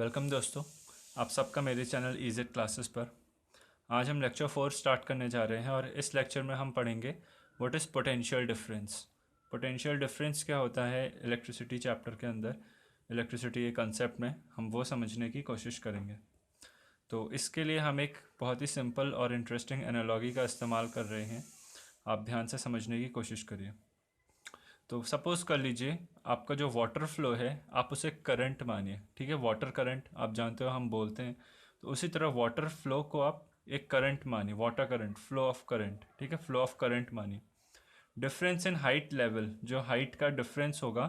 Welcome दोस्तों, आप सबका मेरे चैनल ईजेड क्लासेस पर। आज हम लेक्चर 4 स्टार्ट करने जा रहे हैं और इस लेक्चर में हम पढ़ेंगे what is potential difference. Potential difference क्या होता है इलेक्ट्रिसिटी चैप्टर के अंदर, इलेक्ट्रिसिटी के कंसेप्ट में हम वो समझने की कोशिश करेंगे। तो इसके लिए हम एक बहुत ही सिंपल और इंटरेस्टिंग एनालॉजी का इस्तेमाल कर रहे हैं। आप ध्यान से समझने की कोशिश करिए। तो सपोज़ कर लीजिए आपका जो वाटर फ्लो है आप उसे करंट मानिए, ठीक है। वाटर करंट आप जानते हो हम बोलते हैं, तो उसी तरह वाटर फ्लो को आप एक करंट मानिए, water current, flow of current, ठीक है, फ्लो ऑफ करंट मानिए। डिफरेंस इन हाइट लेवल, जो हाइट का डिफरेंस होगा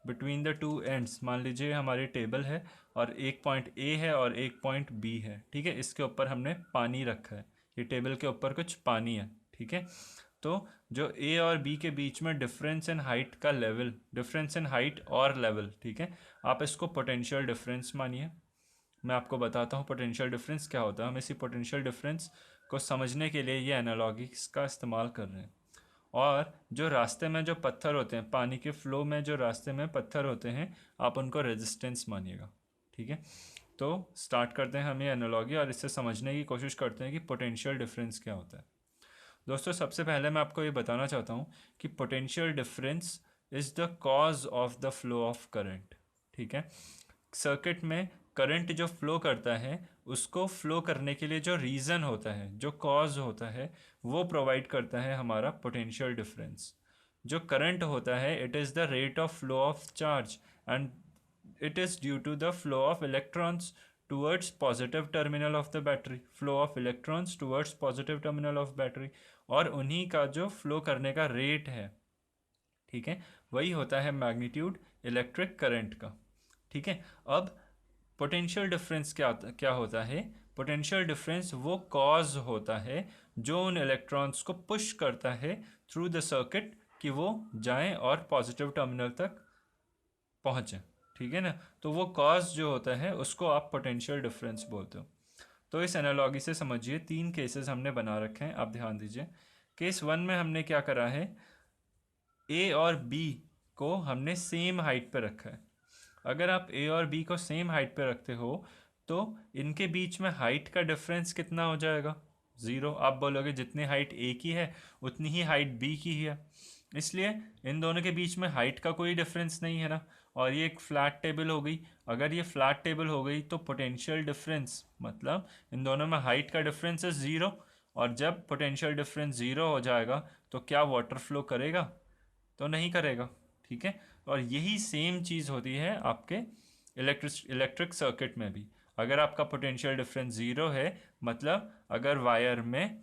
बिटवीन द टू एंड्स, मान लीजिए हमारी टेबल है और एक पॉइंट ए है और एक पॉइंट बी है, ठीक है। इसके ऊपर हमने पानी रखा है, ये टेबल के ऊपर कुछ पानी है, ठीक है। तो जो ए और बी के बीच में डिफरेंस इन हाइट का लेवल, डिफरेंस इन हाइट और लेवल, ठीक है, आप इसको पोटेंशियल डिफरेंस मानिए। मैं आपको बताता हूँ पोटेंशियल डिफरेंस क्या होता है। हम इसी पोटेंशियल डिफरेंस को समझने के लिए ये एनालॉजीज का इस्तेमाल कर रहे हैं। और जो रास्ते में जो पत्थर होते हैं, पानी के फ्लो में जो रास्ते में पत्थर होते हैं, आप उनको रेजिस्टेंस मानिएगा, ठीक है। तो स्टार्ट करते हैं हम ये एनालॉजी और इससे समझने की कोशिश करते हैं कि पोटेंशियल डिफरेंस क्या होता है। दोस्तों, सबसे पहले मैं आपको ये बताना चाहता हूँ कि potential difference is the cause of the flow of current, ठीक है। सर्किट में करंट जो फ्लो करता है उसको फ्लो करने के लिए जो रीज़न होता है, जो कॉज होता है, वो प्रोवाइड करता है हमारा पोटेंशियल डिफरेंस। जो करंट होता है it is the rate of flow of charge and it is due to the flow of electrons towards positive terminal of the battery, flow of electrons towards positive terminal of battery, और उन्हीं का जो flow करने का rate है, ठीक है, वही होता है मैग्नीट्यूड इलेक्ट्रिक करंट का, ठीक है। अब पोटेंशियल डिफरेंस क्या क्या होता है? पोटेंशियल डिफरेंस वो कॉज होता है जो उन इलेक्ट्रॉन्स को पुश करता है थ्रू द सर्किट कि वो जाएं और पॉजिटिव टर्मिनल तक पहुँचें, ठीक है ना। तो वो कॉज जो होता है उसको आप पोटेंशियल डिफरेंस बोलते हो। तो इस एनालॉजी से समझिए, तीन केसेस हमने बना रखे हैं, आप ध्यान दीजिए। केस वन में हमने क्या करा है, ए और बी को हमने सेम हाइट पे रखा है। अगर आप ए और बी को सेम हाइट पे रखते हो तो इनके बीच में हाइट का डिफरेंस कितना हो जाएगा? ज़ीरो। आप बोलोगे जितनी हाइट ए की है उतनी ही हाइट बी की है, इसलिए इन दोनों के बीच में हाइट का कोई डिफरेंस नहीं है ना। और ये एक फ्लैट टेबल हो गई। अगर ये फ्लैट टेबल हो गई तो पोटेंशियल डिफरेंस मतलब इन दोनों में हाइट का डिफरेंस है ज़ीरो। और जब पोटेंशियल डिफरेंस ज़ीरो हो जाएगा तो क्या वाटर फ्लो करेगा? तो नहीं करेगा, ठीक है। और यही सेम चीज़ होती है आपके इलेक्ट्रिक सर्किट में भी। अगर आपका पोटेंशियल डिफरेंस ज़ीरो है, मतलब अगर वायर में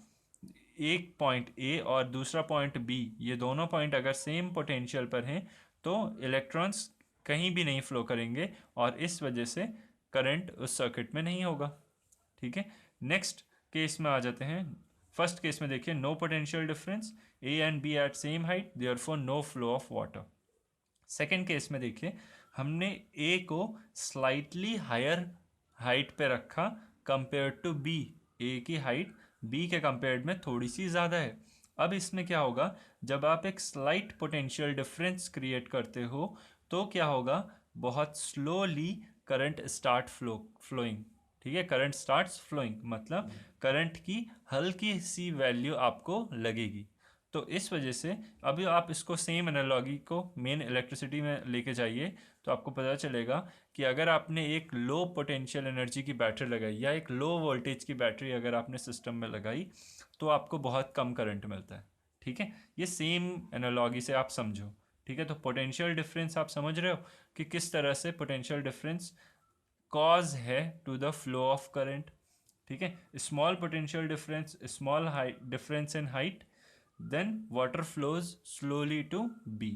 एक पॉइंट ए और दूसरा पॉइंट बी, ये दोनों पॉइंट अगर सेम पोटेंशियल पर हैं तो इलेक्ट्रॉन्स कहीं भी नहीं फ्लो करेंगे और इस वजह से करंट उस सर्किट में नहीं होगा, ठीक है। नेक्स्ट केस में आ जाते हैं। फर्स्ट केस में देखिए, no potential difference, A and B at same height, therefore no flow of water. Second case में देखिए, हमने ए को स्लाइटली हायर हाइट पे रखा कंपेयर टू बी। ए की हाइट बी के कंपेयर में थोड़ी सी ज़्यादा है। अब इसमें क्या होगा, जब आप एक स्लाइट पोटेंशियल डिफरेंस क्रिएट करते हो तो क्या होगा, बहुत स्लोली करंट स्टार्ट फ्लोइंग, ठीक है। करंट स्टार्ट्स फ्लोइंग मतलब करंट की हल्की सी वैल्यू आपको लगेगी। तो इस वजह से अभी आप इसको सेम एनालॉजी को मेन इलेक्ट्रिसिटी में लेके जाइए तो आपको पता चलेगा कि अगर आपने एक लो पोटेंशियल एनर्जी की बैटरी लगाई या एक लो वोल्टेज की बैटरी अगर आपने सिस्टम में लगाई तो आपको बहुत कम करंट मिलता है, ठीक है। ये सेम एनालॉजी से आप समझो, ठीक है। तो पोटेंशियल डिफरेंस आप समझ रहे हो कि किस तरह से पोटेंशियल डिफरेंस कॉज है to the flow of current, ठीक है। Small potential difference, small height difference in height, then water flows slowly to B,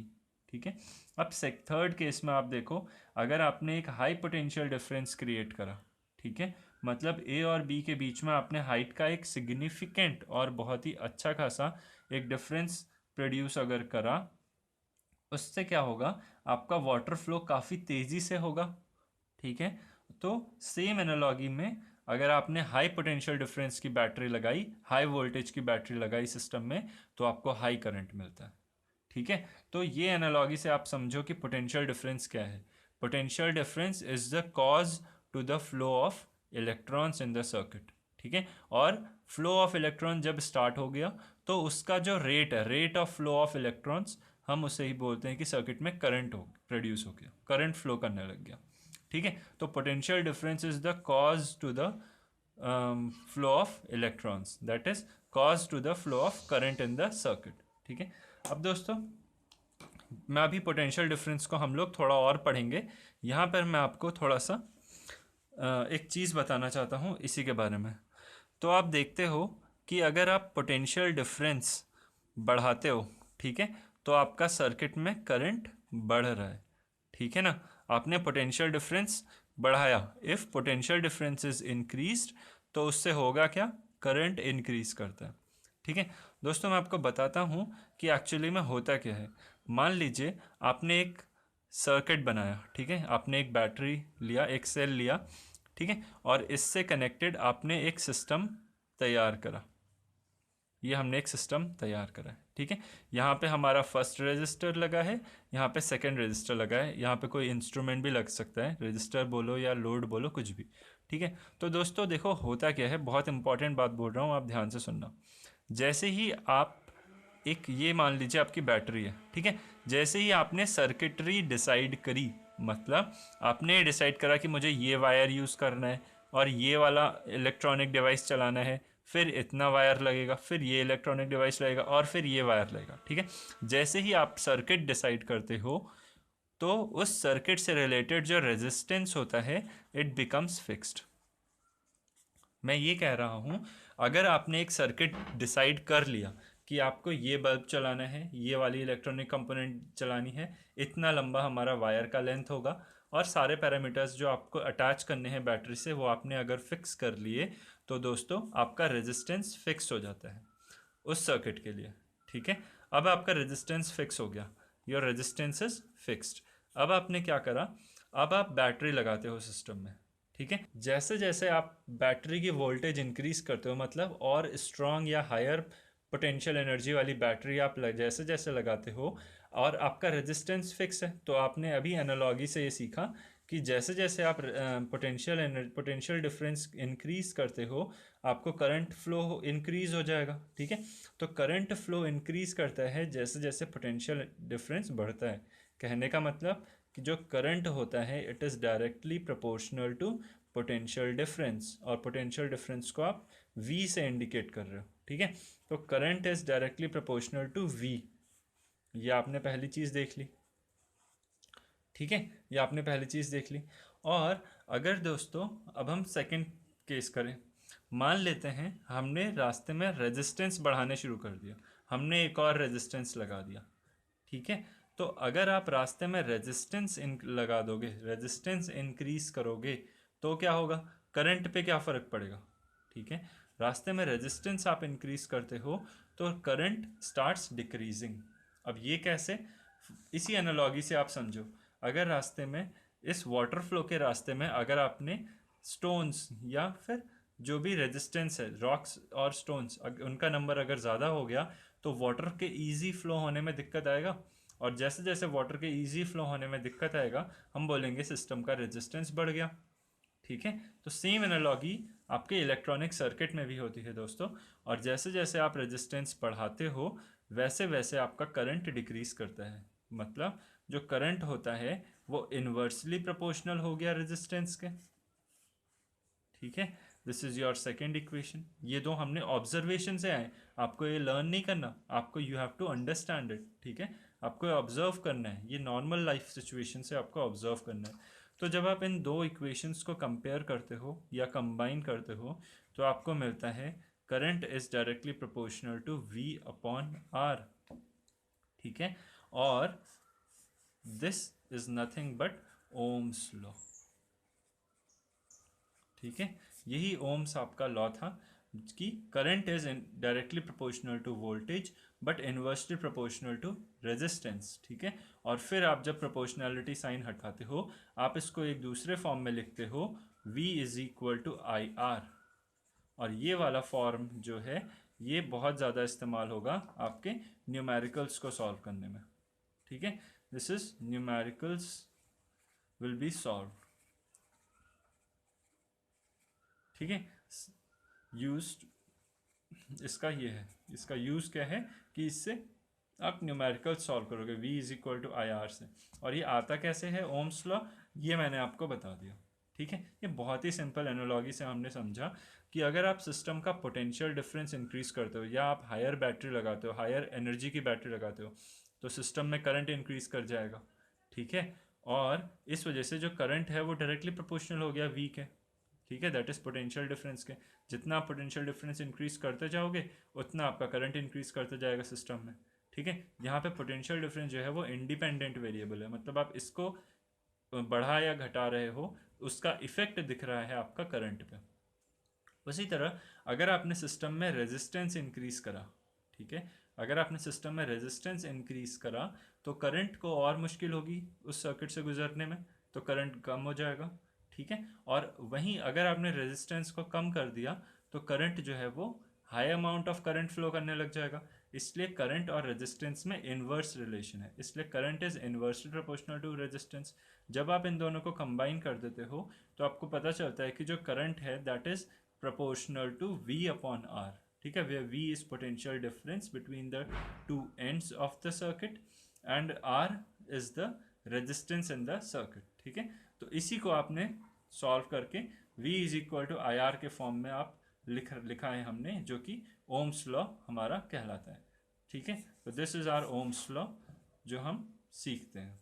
ठीक है। अब थर्ड केस में आप देखो, अगर आपने एक हाई पोटेंशियल डिफरेंस क्रिएट करा, ठीक है, मतलब ए और बी के बीच में आपने हाइट का एक सिग्निफिकेंट और बहुत ही अच्छा खासा एक डिफरेंस प्रोड्यूस अगर करा, उससे क्या होगा, आपका वाटर फ्लो काफ़ी तेज़ी से होगा, ठीक है। तो सेम एनालॉजी में अगर आपने हाई पोटेंशियल डिफरेंस की बैटरी लगाई, हाई वोल्टेज की बैटरी लगाई सिस्टम में, तो आपको हाई करंट मिलता है, ठीक है। तो ये एनालॉजी से आप समझो कि पोटेंशियल डिफरेंस क्या है। Potential difference is the cause to the flow of electrons in the circuit, ठीक है। और फ्लो ऑफ इलेक्ट्रॉन जब स्टार्ट हो गया तो उसका जो रेट है, rate of flow of electrons, हम उसे ही बोलते हैं कि सर्किट में करंट हो प्रोड्यूस हो गया, करंट फ्लो करने लग गया, ठीक है। तो potential difference is the cause to the flow of electrons, that is cause to the flow of current in the circuit, ठीक है। अब दोस्तों मैं अभी पोटेंशियल डिफरेंस को हम लोग थोड़ा और पढ़ेंगे। यहाँ पर मैं आपको थोड़ा सा एक चीज़ बताना चाहता हूँ इसी के बारे में। तो आप देखते हो कि अगर आप पोटेंशियल डिफरेंस बढ़ाते हो, ठीक है, तो आपका सर्किट में करंट बढ़ रहा है, ठीक है ना। आपने पोटेंशियल डिफरेंस बढ़ाया, if potential difference is increased तो उससे होगा क्या, करंट इंक्रीज करता है, ठीक है। दोस्तों मैं आपको बताता हूँ कि एक्चुअली में होता क्या है। मान लीजिए आपने एक सर्किट बनाया, ठीक है, आपने एक बैटरी लिया, एक सेल लिया, ठीक है, और इससे कनेक्टेड आपने एक सिस्टम तैयार करा। ये हमने एक सिस्टम तैयार करा है, ठीक है। यहाँ पे हमारा फर्स्ट रेजिस्टर लगा है, यहाँ पे सेकंड रेजिस्टर लगा है, यहाँ पे कोई इंस्ट्रूमेंट भी लग सकता है, रेजिस्टर बोलो या लोड बोलो, कुछ भी, ठीक है। तो दोस्तों देखो होता क्या है, बहुत इंपॉर्टेंट बात बोल रहा हूँ, आप ध्यान से सुनना। जैसे ही आप एक, ये मान लीजिए आपकी बैटरी है, ठीक है, जैसे ही आपने सर्किटरी डिसाइड करी, मतलब आपने डिसाइड करा कि मुझे ये वायर यूज़ करना है और ये वाला इलेक्ट्रॉनिक डिवाइस चलाना है, फिर इतना वायर लगेगा, फिर ये इलेक्ट्रॉनिक डिवाइस लगेगा और फिर ये वायर लगेगा, ठीक है। जैसे ही आप सर्किट डिसाइड करते हो तो उस सर्किट से रिलेटेड जो रेजिस्टेंस होता है इट बिकम्स फिक्स्ड। मैं ये कह रहा हूँ, अगर आपने एक सर्किट डिसाइड कर लिया कि आपको ये बल्ब चलाना है, ये वाली इलेक्ट्रॉनिक कंपोनेंट चलानी है, इतना लंबा हमारा वायर का लेंथ होगा, और सारे पैरामीटर्स जो आपको अटैच करने हैं बैटरी से वो आपने अगर फिक्स कर लिए, तो दोस्तों आपका रेजिस्टेंस फिक्स हो जाता है उस सर्किट के लिए, ठीक है। अब आपका रेजिस्टेंस फिक्स हो गया, योर रेजिस्टेंस इज फिक्स्ड। अब आपने क्या करा, अब आप बैटरी लगाते हो सिस्टम में, ठीक है। जैसे जैसे आप बैटरी की वोल्टेज इंक्रीज करते हो, मतलब और स्ट्रॉन्ग या हायर पोटेंशियल एनर्जी वाली बैटरी आप जैसे जैसे लगाते हो, और आपका रेजिस्टेंस फिक्स है, तो आपने अभी एनालॉगी से ये सीखा कि जैसे जैसे आप पोटेंशियल डिफरेंस इंक्रीज करते हो, आपको करंट फ्लो इंक्रीज हो जाएगा, ठीक है। तो करंट फ्लो इंक्रीज करता है जैसे जैसे पोटेंशियल डिफरेंस बढ़ता है। कहने का मतलब कि जो करंट होता है it is directly proportional to potential difference, और पोटेंशियल डिफरेंस को आप V से इंडिकेट कर रहे हो, ठीक है। तो current is directly proportional to V, ये आपने पहली चीज़ देख ली, ठीक है, ये आपने पहली चीज़ देख ली। और अगर दोस्तों अब हम सेकंड केस करें, मान लेते हैं हमने रास्ते में रेजिस्टेंस बढ़ाने शुरू कर दिया, हमने एक और रेजिस्टेंस लगा दिया, ठीक है। तो अगर आप रास्ते में रेजिस्टेंस लगा दोगे, रेजिस्टेंस इंक्रीज करोगे, तो क्या होगा, करंट पे क्या फ़र्क पड़ेगा, ठीक है। रास्ते में रेजिस्टेंस आप इंक्रीज करते हो तो करंट स्टार्ट्स डिक्रीजिंग। अब ये कैसे, इसी एनालॉगी से आप समझो, अगर रास्ते में, इस वाटर फ्लो के रास्ते में अगर आपने स्टोन्स या फिर जो भी रेजिस्टेंस है, रॉक्स और स्टोन्स, उनका नंबर अगर ज़्यादा हो गया तो वाटर के इजी फ्लो होने में दिक्कत आएगा, और जैसे जैसे वाटर के इजी फ्लो होने में दिक्कत आएगा हम बोलेंगे सिस्टम का रेजिस्टेंस बढ़ गया, ठीक है। तो सेम एनालॉगी आपके इलेक्ट्रॉनिक सर्किट में भी होती है दोस्तों, और जैसे जैसे आप रेजिस्टेंस बढ़ाते हो वैसे वैसे आपका करंट डिक्रीज करता है, मतलब जो करंट होता है वो इन्वर्सली प्रोपोर्शनल हो गया रेजिस्टेंस के, ठीक है। This is your second equation. ये दो हमने ऑब्जर्वेशन से आए, आपको ये लर्न नहीं करना, आपको you have to understand it, ठीक है। आपको ऑब्जर्व करना है, ये नॉर्मल लाइफ सिचुएशन से आपको ऑब्जर्व करना है। तो जब आप इन दो इक्वेशंस को कंपेयर करते हो या कंबाइन करते हो तो आपको मिलता है current is directly proportional to V upon R, ठीक है। और this is nothing but Ohm's law, ठीक है। यही ओम्स आपका लॉ था कि current is directly proportional to voltage but inversely proportional to resistance, ठीक है। और फिर आप जब प्रोपोर्शनैलिटी साइन हटाते हो आप इसको एक दूसरे फॉर्म में लिखते हो V is equal to IR, और ये वाला फॉर्म जो है ये बहुत ज़्यादा इस्तेमाल होगा आपके न्यूमेरिकल्स को सॉल्व करने में, ठीक है। This is numericals will be solve, ठीक है। यूज इसका ये है, इसका यूज़ क्या है कि इससे आप न्यूमेरिकल सॉल्व करोगे v is equal to I R से। और ये आता कैसे है, ओम्स लॉ, ये मैंने आपको बता दिया। ठीक है, ये बहुत ही सिंपल एनालॉजी से हमने समझा कि अगर आप सिस्टम का पोटेंशियल डिफरेंस इंक्रीज करते हो या आप हायर बैटरी लगाते हो, हायर एनर्जी की बैटरी लगाते हो, तो सिस्टम में करंट इंक्रीज कर जाएगा। ठीक है, और इस वजह से जो करंट है वो डायरेक्टली प्रोपोर्शनल हो गया वी के। ठीक है, दैट इज पोटेंशियल डिफरेंस के। जितना आप पोटेंशियल डिफरेंस इंक्रीज करते जाओगे उतना आपका करंट इंक्रीज करते जाएगा सिस्टम में। ठीक है, यहाँ पे पोटेंशियल डिफरेंस जो है वो इंडिपेंडेंट वेरिएबल है, मतलब आप इसको बढ़ा या घटा रहे हो, उसका इफेक्ट दिख रहा है आपका करंट पे। उसी तरह अगर आपने सिस्टम में रेजिस्टेंस इंक्रीज करा, ठीक है, अगर आपने सिस्टम में रेजिस्टेंस इंक्रीज करा तो करंट को और मुश्किल होगी उस सर्किट से गुजरने में, तो करंट कम हो जाएगा। ठीक है, और वहीं अगर आपने रेजिस्टेंस को कम कर दिया तो करंट जो है वो high amount of current flow करने लग जाएगा। इसलिए करंट और रेजिस्टेंस में इन्वर्स रिलेशन है, इसलिए current is inversely proportional to resistance. जब आप इन दोनों को कंबाइन कर देते हो तो आपको पता चलता है कि जो करंट है that is proportional to V upon R। ठीक है, where V is potential difference between the two ends of the circuit and R is the resistance in the circuit। ठीक है, तो इसी को आपने सॉल्व करके V is equal to I R के फॉर्म में आप लिखा है हमने, जो कि ओम्स लॉ हमारा कहलाता है। ठीक है, तो this is our Ohm's law जो हम सीखते हैं।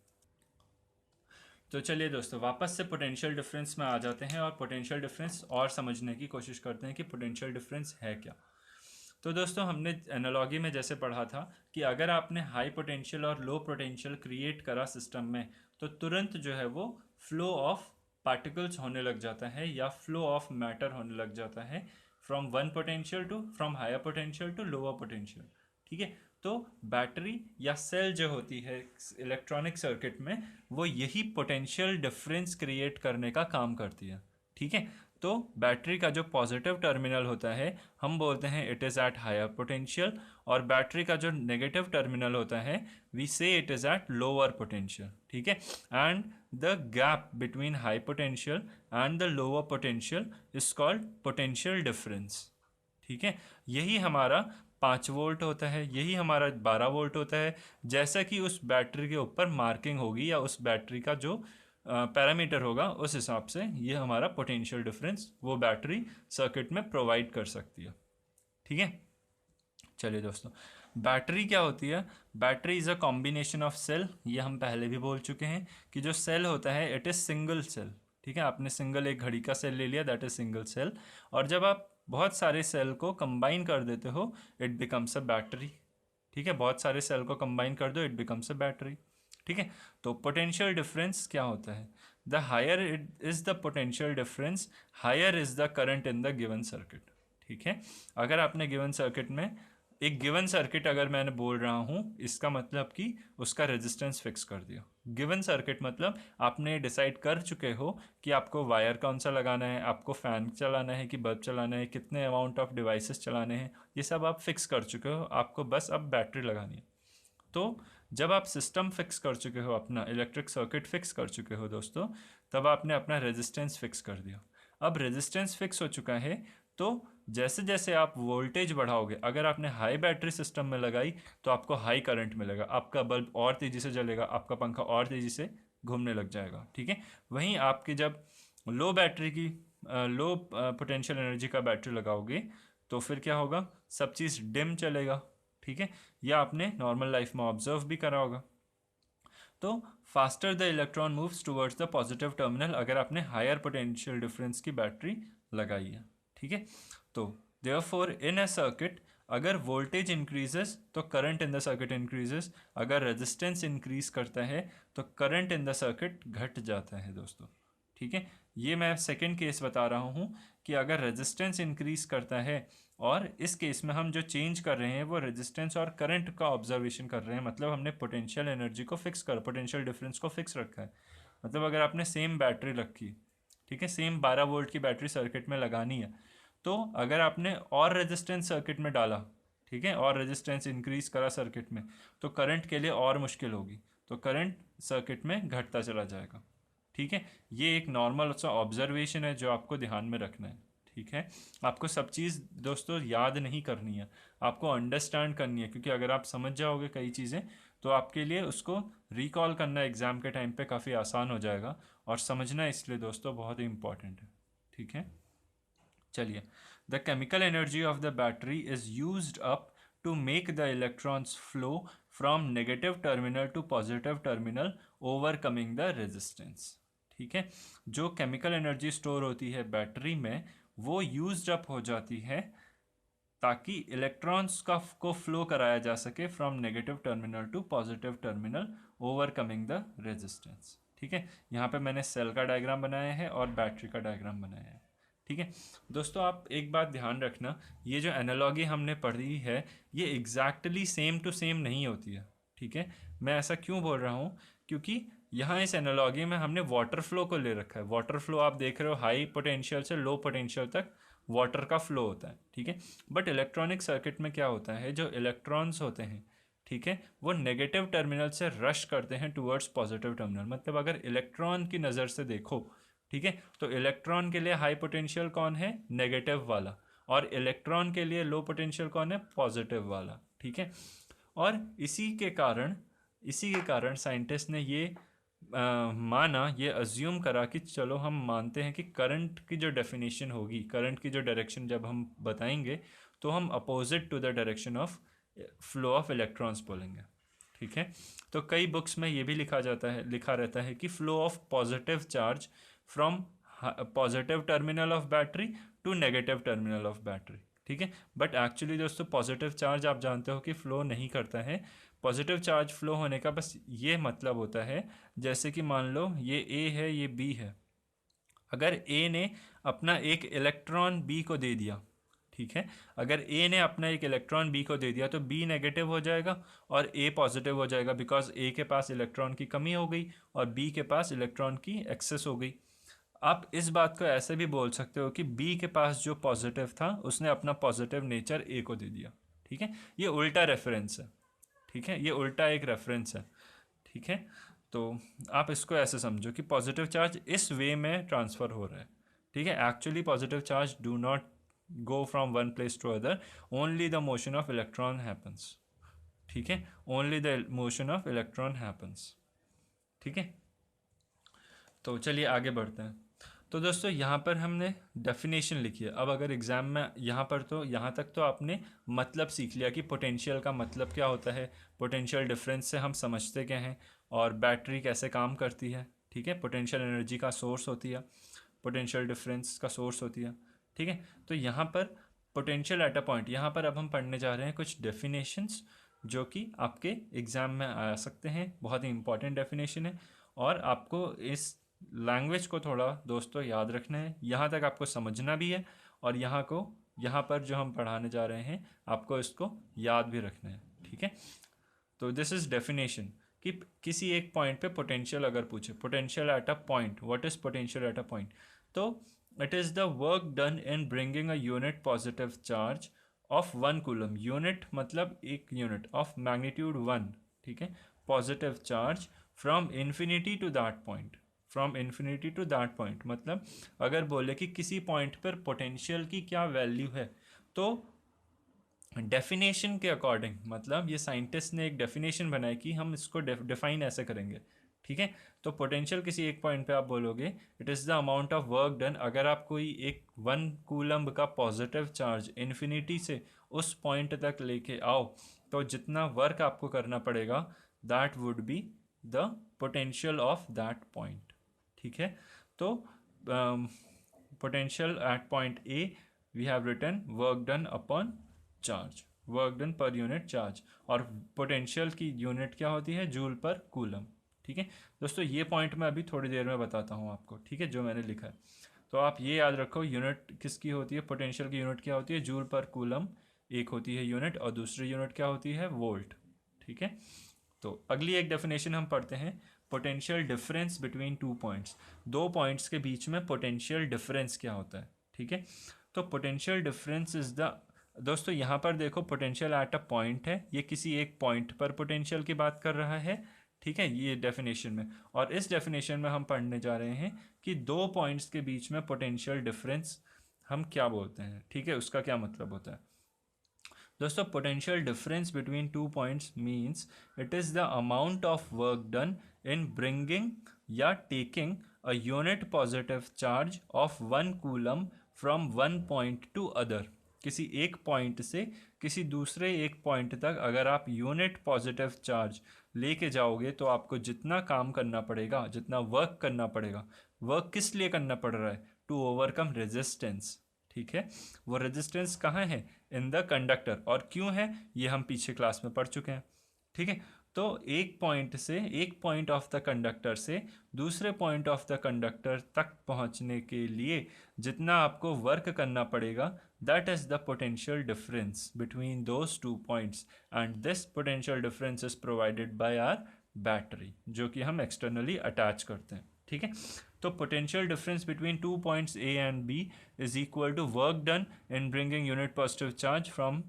तो चलिए दोस्तों, वापस से पोटेंशियल डिफरेंस में आ जाते हैं और पोटेंशियल डिफरेंस और समझने की कोशिश करते हैं कि पोटेंशियल डिफरेंस है क्या। तो दोस्तों, हमने एनालॉजी में जैसे पढ़ा था कि अगर आपने हाई पोटेंशियल और लो पोटेंशियल क्रिएट करा सिस्टम में, तो तुरंत जो है वो फ्लो ऑफ पार्टिकल्स होने लग जाता है या फ्लो ऑफ मैटर होने लग जाता है from one potential to, from higher potential to lower potential. ठीक है, तो बैटरी या सेल जो होती है इलेक्ट्रॉनिक सर्किट में, वो यही पोटेंशियल डिफरेंस क्रिएट करने का काम करती है। ठीक है, तो बैटरी का जो पॉजिटिव टर्मिनल होता है हम बोलते हैं it is at higher potential, और बैटरी का जो नेगेटिव टर्मिनल होता है we say it is at lower potential. ठीक है, and the gap between high potential and the lower potential is called potential difference. ठीक है, यही हमारा 5 वोल्ट होता है, यही हमारा 12 वोल्ट होता है, जैसा कि उस बैटरी के ऊपर मार्किंग होगी या उस बैटरी का जो पैरामीटर होगा उस हिसाब से ये हमारा पोटेंशियल डिफरेंस वो बैटरी सर्किट में प्रोवाइड कर सकती है। ठीक है, चलिए दोस्तों, बैटरी क्या होती है? Battery is a combination of cell. ये हम पहले भी बोल चुके हैं कि जो सेल होता है इट इज़ सिंगल सेल। ठीक है, आपने सिंगल एक घड़ी का सेल ले लिया, दैट इज सिंगल सेल, और जब आप बहुत सारे सेल को कंबाइन कर देते हो इट बिकम्स अ बैटरी। ठीक है, बहुत सारे सेल को कंबाइन कर दो इट बिकम्स अ बैटरी। ठीक है, तो पोटेंशियल डिफरेंस क्या होता है? The higher it is the potential difference, higher is the current in the given circuit. ठीक है, अगर आपने गिवन सर्किट में एक गिवन सर्किट अगर मैंने बोल रहा हूँ, इसका मतलब कि उसका रेजिस्टेंस फिक्स कर दिया। गिवन सर्किट मतलब आपने डिसाइड कर चुके हो कि आपको वायर कौन सा लगाना है, आपको फ़ैन चलाना है कि बल्ब चलाना है, कितने अमाउंट ऑफ डिवाइसेस चलाने हैं, ये सब आप फिक्स कर चुके हो, आपको बस अब बैटरी लगानी है। तो जब आप सिस्टम फिक्स कर चुके हो, अपना इलेक्ट्रिक सर्किट फिक्स कर चुके हो दोस्तों, तब आपने अपना रेजिस्टेंस फिक्स कर दिया। अब रेजिस्टेंस फिक्स हो चुका है, तो जैसे जैसे आप वोल्टेज बढ़ाओगे, अगर आपने हाई बैटरी सिस्टम में लगाई तो आपको हाई करंट मिलेगा, आपका बल्ब और तेज़ी से जलेगा, आपका पंखा और तेज़ी से घूमने लग जाएगा। ठीक है, वहीं आपकी जब लो बैटरी की लो पोटेंशियल एनर्जी का बैटरी लगाओगे तो फिर क्या होगा? सब चीज़ डिम चलेगा। ठीक है, यह आपने नॉर्मल लाइफ में ऑब्जर्व भी करा होगा। तो faster the electron moves towards the positive terminal अगर आपने हायर पोटेंशियल डिफरेंस की बैटरी लगाई है। ठीक है, तो देयरफॉर इन अ सर्किट अगर वोल्टेज इंक्रीजेस तो current in the circuit increases, अगर रेजिस्टेंस इंक्रीज करता है तो करंट इन द सर्किट घट जाता है दोस्तों। ठीक है, ये मैं सेकंड केस बता रहा हूँ कि अगर रेजिस्टेंस इंक्रीज करता है, और इस केस में हम जो चेंज कर रहे हैं वो रेजिस्टेंस और करंट का ऑब्जर्वेशन कर रहे हैं, मतलब हमने पोटेंशियल एनर्जी को फिक्स कर, पोटेंशियल डिफरेंस को फिक्स रखा है। मतलब अगर आपने सेम बैटरी रखी, ठीक है, सेम 12 वोल्ट की बैटरी सर्किट में लगानी है, तो अगर आपने और रेजिस्टेंस सर्किट में डाला, ठीक है, और रेजिस्टेंस इंक्रीज करा सर्किट में, तो करंट के लिए और मुश्किल होगी, तो करंट सर्किट में घटता चला जाएगा। ठीक है, ये एक नॉर्मल सा ऑब्जर्वेशन है जो आपको ध्यान में रखना है। ठीक है, आपको सब चीज़ दोस्तों याद नहीं करनी है, आपको अंडरस्टैंड करनी है, क्योंकि अगर आप समझ जाओगे कई चीज़ें तो आपके लिए उसको रिकॉल करना एग्ज़ाम के टाइम पे काफ़ी आसान हो जाएगा, और समझना इसलिए दोस्तों बहुत ही इंपॉर्टेंट है। ठीक है, चलिए, the chemical energy of the battery is used up to make the electrons flow from negative terminal to positive terminal overcoming the resistance. ठीक है, जो केमिकल एनर्जी स्टोर होती है बैटरी में वो यूज्ड अप हो जाती है ताकि इलेक्ट्रॉन्स को फ्लो कराया जा सके from negative terminal to positive terminal overcoming the resistance. ठीक है, यहाँ पे मैंने सेल का डायग्राम बनाया है और बैटरी का डायग्राम बनाया है। ठीक है दोस्तों, आप एक बात ध्यान रखना, ये जो एनालॉगी हमने पढ़ी है ये एग्जैक्टली सेम टू सेम नहीं होती है। ठीक है, मैं ऐसा क्यों बोल रहा हूँ, क्योंकि यहाँ इस एनालॉगी में हमने वाटर फ्लो को ले रखा है। वाटर फ्लो आप देख रहे हो, हाई पोटेंशियल से लो पोटेंशियल तक वाटर का फ्लो होता है। ठीक है, बट इलेक्ट्रॉनिक सर्किट में क्या होता है, जो इलेक्ट्रॉन्स होते हैं, ठीक है, वो नेगेटिव टर्मिनल से रश करते हैं टुवर्ड्स पॉजिटिव टर्मिनल। मतलब अगर इलेक्ट्रॉन की नज़र से देखो, ठीक है, तो इलेक्ट्रॉन के लिए हाई पोटेंशियल कौन है, नेगेटिव वाला, और इलेक्ट्रॉन के लिए लो पोटेंशियल कौन है, पॉजिटिव वाला। ठीक है, और इसी के कारण साइंटिस्ट ने ये माना, ये अज्यूम करा कि चलो हम मानते हैं कि करंट की जो डेफिनेशन होगी, करंट की जो डायरेक्शन जब हम बताएंगे तो हम opposite to the direction of flow of electrons बोलेंगे। ठीक है, तो कई बुक्स में ये भी लिखा रहता है कि flow of positive charge from positive terminal of battery to negative terminal of battery. ठीक है, बट एक्चुअली दोस्तों पॉजिटिव चार्ज आप जानते हो कि फ्लो नहीं करता है। पॉजिटिव चार्ज फ्लो होने का बस ये मतलब होता है, जैसे कि मान लो ये ए है, ये बी है, अगर ए ने अपना एक इलेक्ट्रॉन बी को दे दिया, ठीक है, अगर ए ने अपना एक इलेक्ट्रॉन बी को दे दिया तो बी नेगेटिव हो जाएगा और ए पॉजिटिव हो जाएगा, बिकॉज ए के पास इलेक्ट्रॉन की कमी हो गई और बी के पास इलेक्ट्रॉन की एक्सेस हो गई। आप इस बात को ऐसे भी बोल सकते हो कि बी के पास जो पॉजिटिव था उसने अपना पॉजिटिव नेचर ए को दे दिया। ठीक है, ये उल्टा रेफरेंस है। ठीक है, ये उल्टा एक रेफरेंस है। ठीक है, तो आप इसको ऐसे समझो कि पॉजिटिव चार्ज इस वे में ट्रांसफ़र हो रहा है। ठीक है, actually positive charge do not go from one place to other, only the motion of electron happens. ठीक है, only the motion of electron happens. ठीक है, तो चलिए आगे बढ़ते हैं। तो दोस्तों यहाँ पर हमने डेफिनेशन लिखी है। अब अगर एग्ज़ाम में यहाँ पर, तो यहाँ तक तो आपने मतलब सीख लिया कि पोटेंशियल का मतलब क्या होता है, पोटेंशियल डिफरेंस से हम समझते क्या हैं, और बैटरी कैसे काम करती है। ठीक है, पोटेंशियल एनर्जी का सोर्स होती है, पोटेंशियल डिफरेंस का सोर्स होती है। ठीक है, तो यहाँ पर पोटेंशियल एट अ पॉइंट, यहाँ पर अब हम पढ़ने जा रहे हैं कुछ डेफिनेशंस जो कि आपके एग्ज़ाम में आ सकते हैं। बहुत ही इंपॉर्टेंट डेफिनेशन है और आपको इस लैंग्वेज को थोड़ा दोस्तों याद रखना है, यहाँ तक आपको समझना भी है, और यहाँ पर जो हम पढ़ाने जा रहे हैं आपको इसको याद भी रखना है। ठीक है, तो दिस इज डेफिनेशन कि किसी एक पॉइंट पे पोटेंशियल अगर पूछे, potential at a point, what is potential at a point, तो it is the work done in bringing a unit positive charge of 1 coulomb. Unit मतलब एक यूनिट ऑफ मैग्नीट्यूड 1। ठीक है, positive charge from infinity to that point, from infinity to that point मतलब अगर बोले कि किसी पॉइंट पर पोटेंशियल की क्या वैल्यू है, तो डेफिनेशन के अकॉर्डिंग, मतलब ये साइंटिस्ट ने एक डेफिनेशन बनाई कि हम इसको डिफाइन ऐसे करेंगे। ठीक है, तो पोटेंशियल किसी एक पॉइंट पे आप बोलोगे it is the amount of work done. अगर आप कोई एक 1 कूलम्ब का पॉजिटिव चार्ज इन्फिनिटी से उस पॉइंट तक लेके आओ तो जितना वर्क आपको करना पड़ेगा that would be the potential of that point. ठीक है, तो potential at point A we have written work done upon charge, work done per unit charge, और पोटेंशियल की यूनिट क्या होती है, जूल पर कूलम। ठीक है दोस्तों, ये पॉइंट मैं अभी थोड़ी देर में बताता हूँ आपको। ठीक है, जो मैंने लिखा है, तो आप ये याद रखो यूनिट किसकी होती है, पोटेंशियल की यूनिट क्या होती है, जूल पर कूलम एक होती है यूनिट, और दूसरी यूनिट क्या होती है, वोल्ट। ठीक है, तो अगली एक डेफिनेशन हम पढ़ते हैं, potential difference between 2 points. 2 points के बीच में पोटेंशियल डिफरेंस क्या होता है। ठीक है, तो पोटेंशियल डिफरेंस इज द, दोस्तों यहाँ पर देखो पोटेंशियल एट अ पॉइंट है, ये किसी एक पॉइंट पर पोटेंशियल की बात कर रहा है। ठीक है, ये डेफिनेशन में, और इस डेफिनेशन में हम पढ़ने जा रहे हैं कि 2 पॉइंट्स के बीच में पोटेंशियल डिफरेंस हम क्या बोलते हैं, ठीक है, उसका क्या मतलब होता है। दोस्तों potential difference between two points means it is the amount of work done in bringing या taking a unit positive charge of 1 coulomb from one point to other. किसी एक पॉइंट से किसी दूसरे एक पॉइंट तक अगर आप यूनिट पॉजिटिव चार्ज लेके जाओगे तो आपको जितना काम करना पड़ेगा, जितना वर्क करना पड़ेगा, वर्क किस लिए करना पड़ रहा है, टू ओवरकम रेजिस्टेंस। ठीक है, वो रेजिस्टेंस कहाँ है, इन द कंडक्टर, और क्यों है ये हम पीछे क्लास में पढ़ चुके हैं। ठीक है, तो एक पॉइंट से, एक पॉइंट ऑफ द कंडक्टर से दूसरे पॉइंट ऑफ द कंडक्टर तक पहुंचने के लिए जितना आपको वर्क करना पड़ेगा, that is the potential difference between those two points, and this potential difference is provided by our battery, जो कि हम एक्सटर्नली अटैच करते हैं। ठीक है, तो potential difference between two points A and B is equal to work done in bringing unit positive charge from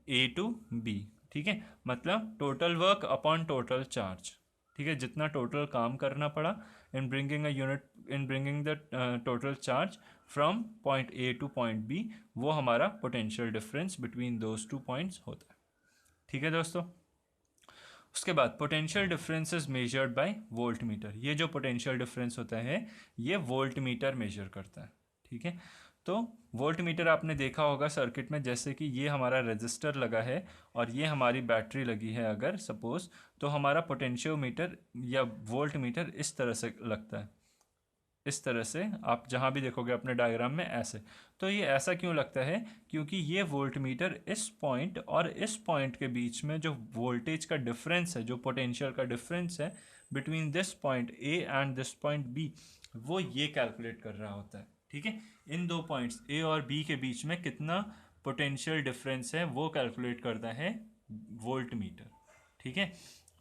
A to B. ठीक है, मतलब total work upon total charge. ठीक है, जितना टोटल काम करना पड़ा in bringing a unit, in bringing the total charge from point A to point B, वो हमारा potential difference between those two points होता है। ठीक है दोस्तों, उसके बाद potential difference is measured by volt meter. ये जो पोटेंशियल डिफरेंस होता है ये वोल्ट मीटर मेजर करता है। ठीक है, तो वोल्ट मीटर आपने देखा होगा सर्किट में, जैसे कि ये हमारा रेजिस्टर लगा है और ये हमारी बैटरी लगी है अगर सपोज, तो हमारा पोटेंशियो मीटर या वोल्ट मीटर इस तरह से लगता है, इस तरह से आप जहाँ भी देखोगे अपने डायग्राम में ऐसे। तो ये ऐसा क्यों लगता है, क्योंकि ये वोल्ट मीटर इस पॉइंट और इस पॉइंट के बीच में जो वोल्टेज का डिफरेंस है, जो पोटेंशियल का डिफरेंस है between this point A and this point B, वो ये कैलकुलेट कर रहा होता है। ठीक है, इन दो पॉइंट्स ए और बी के बीच में कितना पोटेंशियल डिफरेंस है वो कैलकुलेट करता है वोल्ट मीटर। ठीक है,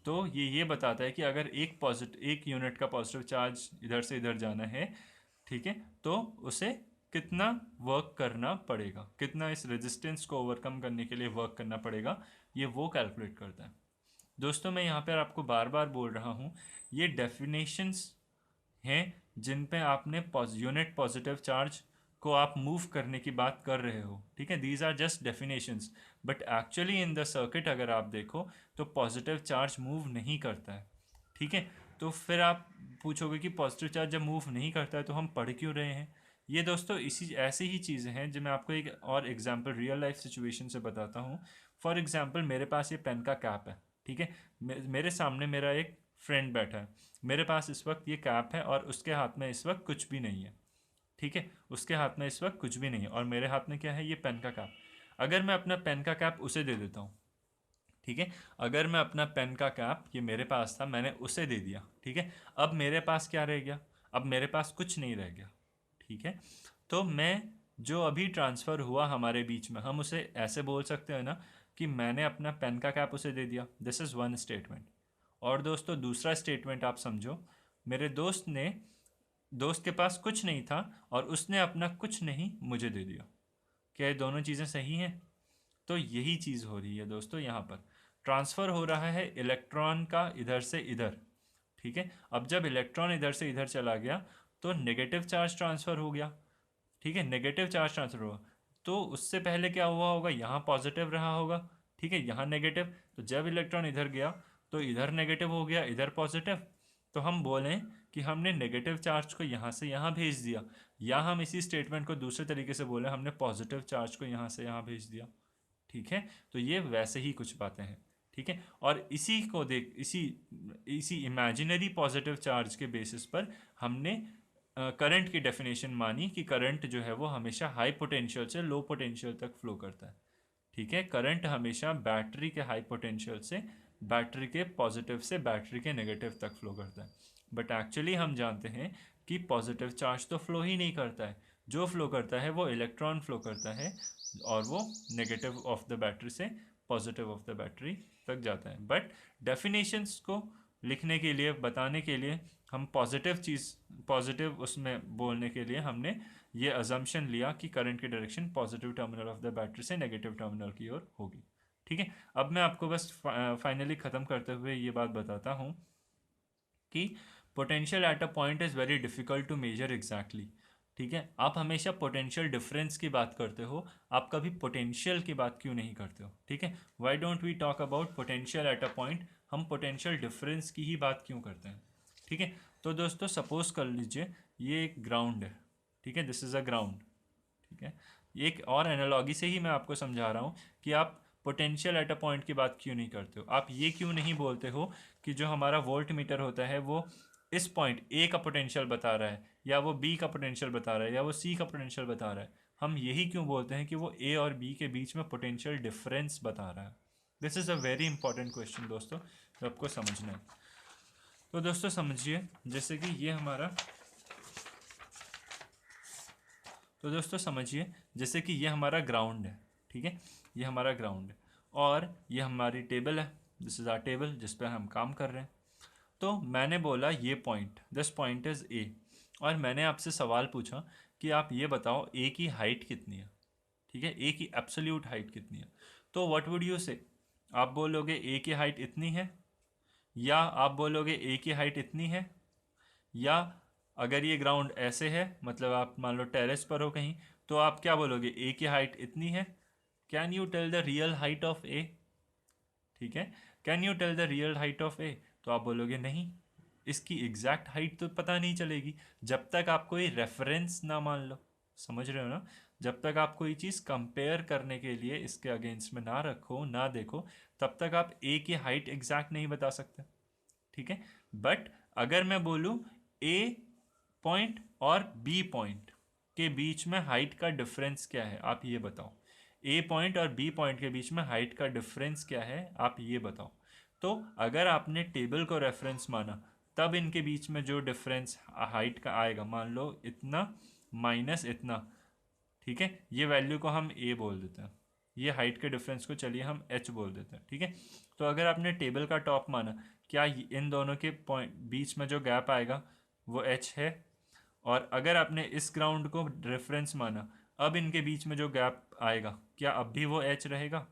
तो ये बताता है कि अगर एक यूनिट का पॉजिटिव चार्ज इधर से इधर जाना है, ठीक है, तो उसे कितना वर्क करना पड़ेगा, कितना इस रेजिस्टेंस को ओवरकम करने के लिए वर्क करना पड़ेगा, ये वो कैलकुलेट करता है। दोस्तों मैं यहाँ पर आपको बार बार बोल रहा हूँ, ये डेफिनेशंस हैं जिन पे आपने यूनिट पॉजिटिव चार्ज को आप मूव करने की बात कर रहे हो। ठीक है, these are just definitions, but actually in the circuit अगर आप देखो तो पॉजिटिव चार्ज मूव नहीं करता है। ठीक है, तो फिर आप पूछोगे कि पॉजिटिव चार्ज जब मूव नहीं करता है तो हम पढ़ क्यों रहे हैं। ये दोस्तों इसी ऐसी ही चीज़ें हैं जो मैं आपको एक और एग्जांपल रियल लाइफ सिचुएशन से बताता हूँ। फॉर एग्जांपल मेरे पास ये पेन का कैप है। ठीक है, मेरे सामने मेरा एक फ्रेंड बैठा है, मेरे पास इस वक्त ये कैप है और उसके हाथ में इस वक्त कुछ भी नहीं है। ठीक है, उसके हाथ में इस वक्त कुछ भी नहीं है और मेरे हाथ में क्या है, ये पेन का कैप। अगर मैं अपना पेन का कैप उसे दे देता हूँ, ठीक है, अगर मैं अपना पेन का कैप, ये मेरे पास था, मैंने उसे दे दिया, ठीक है, अब मेरे पास क्या रह गया, अब मेरे पास कुछ नहीं रह गया। ठीक है, तो मैं जो अभी ट्रांसफ़र हुआ हमारे बीच में, हम उसे ऐसे बोल सकते हैं ना कि मैंने अपना पेन का कैप उसे दे दिया। This is one statement. और दोस्तों दूसरा स्टेटमेंट आप समझो, मेरे दोस्त के पास कुछ नहीं था और उसने अपना कुछ नहीं मुझे दे दिया। क्या ये दोनों चीज़ें सही हैं? तो यही चीज़ हो रही है दोस्तों, यहाँ पर ट्रांसफ़र हो रहा है इलेक्ट्रॉन का इधर से इधर। ठीक है, अब जब इलेक्ट्रॉन इधर से इधर चला गया तो नेगेटिव चार्ज ट्रांसफ़र हो गया। ठीक है, नेगेटिव चार्ज ट्रांसफ़र हुआ, तो उससे पहले क्या हुआ होगा, यहाँ पॉजिटिव रहा होगा। ठीक है, यहाँ नेगेटिव, तो जब इलेक्ट्रॉन इधर गया तो इधर नेगेटिव हो गया, इधर पॉजिटिव। तो हम बोलें कि हमने नेगेटिव चार्ज को यहाँ से यहाँ भेज दिया, या हम इसी स्टेटमेंट को दूसरे तरीके से बोलें, हमने पॉजिटिव चार्ज को यहाँ से यहाँ भेज दिया। ठीक है, तो ये वैसे ही कुछ बातें हैं। ठीक है, और इसी को देख इसी इमेजिनरी पॉजिटिव चार्ज के बेसिस पर हमने करंट की डेफिनेशन मानी कि करंट जो है वो हमेशा हाई पोटेंशियल से लो पोटेंशियल तक फ्लो करता है। ठीक है, करंट हमेशा बैटरी के हाई पोटेंशियल से बैटरी के पॉजिटिव से बैटरी के नेगेटिव तक फ्लो करता है। बट एक्चुअली हम जानते हैं कि पॉजिटिव चार्ज तो फ्लो ही नहीं करता है, जो फ्लो करता है वो इलेक्ट्रॉन फ्लो करता है और वो नेगेटिव ऑफ द बैटरी से पॉजिटिव ऑफ द बैटरी तक जाता है। बट डेफिनेशंस को लिखने के लिए, बताने के लिए हम पॉजिटिव उसमें बोलने के लिए हमने ये अजम्पशन लिया कि करंट की direction positive terminal of the battery से नेगेटिव टर्मिनल की ओर होगी। ठीक है, अब मैं आपको बस फाइनली ख़त्म करते हुए ये बात बताता हूँ कि potential at a point is very difficult to measure exactly. ठीक है, आप हमेशा पोटेंशियल डिफरेंस की बात करते हो, आप कभी पोटेंशियल की बात क्यों नहीं करते हो? ठीक है, why don't we talk about potential at a point, हम पोटेंशियल डिफरेंस की ही बात क्यों करते हैं? ठीक है, तो दोस्तों सपोज कर लीजिए ये एक ग्राउंड है, ठीक है, दिस इज़ अ ग्राउंड, ठीक है। ये एक और एनालॉगी से ही मैं आपको समझा रहा हूँ कि आप पोटेंशियल एट अ पॉइंट की बात क्यों नहीं करते हो, आप ये क्यों नहीं बोलते हो कि जो हमारा वोल्ट मीटर होता है वो इस पॉइंट ए का पोटेंशियल बता रहा है, या वो बी का पोटेंशियल बता रहा है, या वो सी का पोटेंशियल बता रहा है। हम यही क्यों बोलते हैं कि वो ए और बी के बीच में पोटेंशियल डिफरेंस बता रहा है? This is a very important question दोस्तों, जो आपको समझना है। तो दोस्तों समझिए, जैसे कि ये हमारा, तो दोस्तों समझिए जैसे कि ये हमारा ग्राउंड है, ठीक है, ये हमारा ग्राउंड है और ये हमारी टेबल है, दिस इज़ आवर टेबल जिस पर हम काम कर रहे हैं। तो मैंने बोला ये point, this point is a, और मैंने आपसे सवाल पूछा कि आप ये बताओ ए की हाइट कितनी है, ठीक है, ए की एब्सोल्यूट हाइट कितनी है। तो व्हाट वुड यू से, आप बोलोगे ए की हाइट इतनी है, या आप बोलोगे ए की हाइट इतनी है, या अगर ये ग्राउंड ऐसे है, मतलब आप मान लो टेरेस पर हो कहीं, तो आप क्या बोलोगे, ए की हाइट इतनी है। Can you tell the real height of A? ठीक है, can you tell the real height of A? तो आप बोलोगे नहीं, इसकी एग्जैक्ट हाइट तो पता नहीं चलेगी जब तक आप कोई रेफरेंस ना मान लो। समझ रहे हो ना? जब तक आप कोई चीज़ कंपेयर करने के लिए इसके अगेंस्ट में ना रखो, ना देखो, तब तक आप ए की हाइट एग्जैक्ट नहीं बता सकते। ठीक है, बट अगर मैं बोलूँ ए पॉइंट और बी पॉइंट के बीच में हाइट का डिफरेंस क्या है, आप ये बताओ। ए पॉइंट और बी पॉइंट के बीच में हाइट का डिफरेंस क्या है, आप ये बताओ। तो अगर आपने टेबल को रेफरेंस माना, तब इनके बीच में जो डिफरेंस हाइट का आएगा, मान लो इतना माइनस इतना, ठीक है, ये वैल्यू को हम ए बोल देते हैं, ये हाइट के डिफरेंस को चलिए हम एच बोल देते हैं। ठीक है, तो अगर आपने टेबल का टॉप माना, क्या इन दोनों के पॉइंट बीच में जो गैप आएगा वो एच है? और अगर आपने इस ग्राउंड को रेफरेंस माना, अब इनके बीच में जो गैप आएगा, क्या अब भी वो एच रहेगा?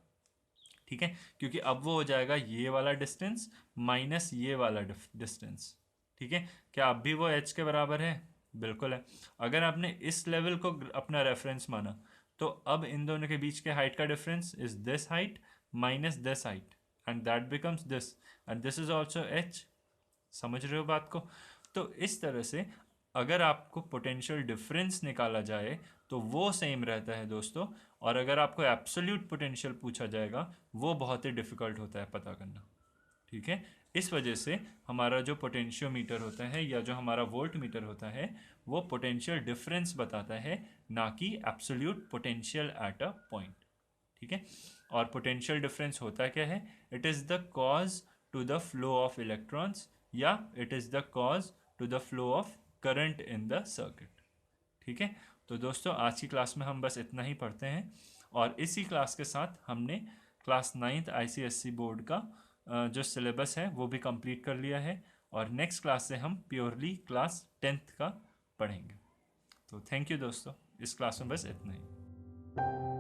ठीक है, क्योंकि अब वो हो जाएगा ये वाला डिस्टेंस माइनस ये वाला डिस्टेंस। ठीक है, क्या अब भी वो एच के बराबर है? बिल्कुल है। अगर आपने इस लेवल को अपना रेफरेंस माना, तो अब इन दोनों के बीच के हाइट का difference is this height minus this height, and that becomes this, and this is also H. समझ रहे हो बात को? तो इस तरह से अगर आपको पोटेंशियल डिफरेंस निकाला जाए तो वो सेम रहता है दोस्तों, और अगर आपको एब्सोल्यूट पोटेंशियल पूछा जाएगा वो बहुत ही डिफ़िकल्ट होता है पता करना। ठीक है, इस वजह से हमारा जो पोटेंशियोमीटर होता है या जो हमारा वोल्ट मीटर होता है वो पोटेंशियल डिफरेंस बताता है, ना कि absolute potential at a point. ठीक है, और पोटेंशियल डिफरेंस होता क्या है? It is the cause to the flow of electrons, या it is the cause to the flow of current in the circuit. ठीक है, तो दोस्तों आज की क्लास में हम बस इतना ही पढ़ते हैं, और इसी क्लास के साथ हमने क्लास 9th ICSE बोर्ड का जो सिलेबस है वो भी कंप्लीट कर लिया है, और नेक्स्ट क्लास से हम प्योरली क्लास 10th का पढ़ेंगे। तो थैंक यू दोस्तों, इस क्लास में बस इतना ही।